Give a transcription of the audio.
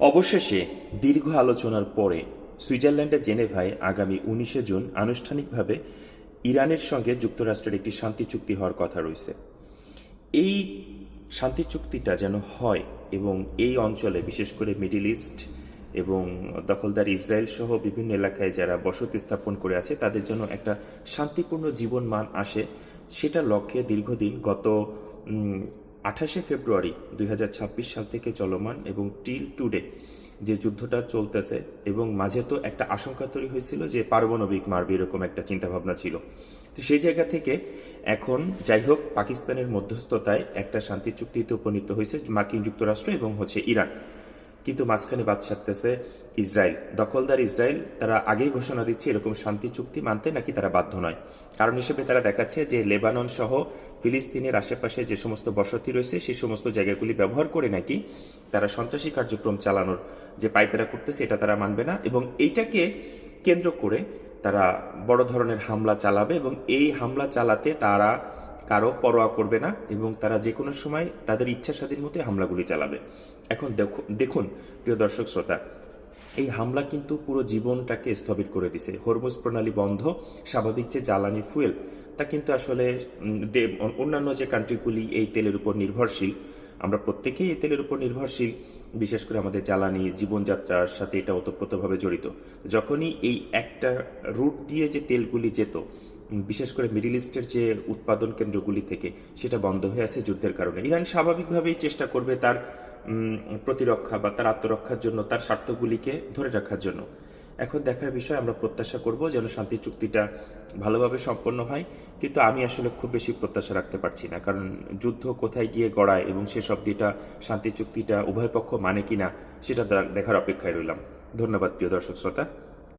অবশেষে দীর্ঘ আলোচনার পরে সুইজারল্যান্ডের জেনেভায় আগামী 19শে জুন আনুষ্ঠানিকভাবে ইরানের সঙ্গে যুক্তরাষ্ট্রের একটি শান্তি চুক্তি হওয়ার কথা রয়েছে। এই শান্তি চুক্তিটা যেন হয় এবং এই অঞ্চলে বিশেষ করে মিডিল ইস্ট এবং দখলদার ইসরায়েল সহ বিভিন্ন এলাকায় যারা বসতি স্থাপন করে আছে তাদের জন্য একটা শান্তিপূর্ণ জীবনমান আসে, সেটা লক্ষ্যে দীর্ঘদিন গত 28শে ফেব্রুয়ারি 2026 সাল থেকে চলমান এবং টিল টুডে যে যুদ্ধটা চলতেছে, এবং মাঝে তো একটা আশঙ্কা তৈরি হয়েছিল যে পারমাণবিক মারবে, এরকম একটা চিন্তাভাবনা ছিল। তো সেই জায়গা থেকে এখন যাই হোক পাকিস্তানের মধ্যস্থতায় একটা শান্তি চুক্তিতে উপনীত হয়েছে মার্কিন যুক্তরাষ্ট্র এবং ইরান। কিন্তু মাঝখানে বাদ সাধতেছে ইসরায়েল। দখলদার ইসরায়েল তারা আগেই ঘোষণা দিচ্ছে এরকম শান্তি চুক্তি মানতে নাকি তারা বাধ্য নয়। কারণ হিসেবে তারা দেখাচ্ছে যে লেবানন সহ ফিলিস্তিনের আশেপাশে যে সমস্ত বসতি রয়েছে সেই সমস্ত জায়গাগুলি ব্যবহার করে নাকি তারা সন্ত্রাসী কার্যক্রম চালানোর যে পায়তারা করতেছে এটা তারা মানবে না, এবং এইটাকে কেন্দ্র করে তারা বড় ধরনের হামলা চালাবে, এবং এই হামলা চালাতে তারা কারো পরোয়া করবে না এবং তারা যে কোনো সময় তাদের ইচ্ছা স্বাধীন মতো হামলাগুলি চালাবে। এখন দেখুন প্রিয় দর্শক শ্রোতা, এই হামলা কিন্তু পুরো জীবনটাকে স্থবির করে দিছে। হরমুজ প্রণালী বন্ধ, স্বাভাবিক যে জ্বালানি ফুয়েল তা কিন্তু আসলে অন্যান্য যে কান্ট্রিগুলি এই তেলের উপর নির্ভরশীল, আমরা প্রত্যেকেই এই তেলের উপর নির্ভরশীল, বিশেষ করে আমাদের জ্বালানি জীবনযাত্রার সাথে এটা ওতপ্রোতভাবে জড়িত। যখনই এই একটা রুট দিয়ে যে তেলগুলি যেত বিশেষ করে মিডিল ইস্টের যে উৎপাদন কেন্দ্রগুলি থেকে, সেটা বন্ধ হয়ে আছে যুদ্ধের কারণে। ইরান স্বাভাবিকভাবেই চেষ্টা করবে তার প্রতিরক্ষা বা তার আত্মরক্ষার জন্য, তার স্বার্থগুলিকে ধরে রাখার জন্য। এখন দেখার বিষয়, আমরা প্রত্যাশা করব যেন শান্তি চুক্তিটা ভালোভাবে সম্পন্ন হয়, কিন্তু আমি আসলে খুব বেশি প্রত্যাশা রাখতে পারছি না, কারণ যুদ্ধ কোথায় গিয়ে গড়ায় এবং শেষ অবধিটা শান্তি চুক্তিটা উভয় পক্ষ মানে কিনা সেটা দেখার অপেক্ষায় রইলাম। ধন্যবাদ প্রিয় দর্শক শ্রোতা।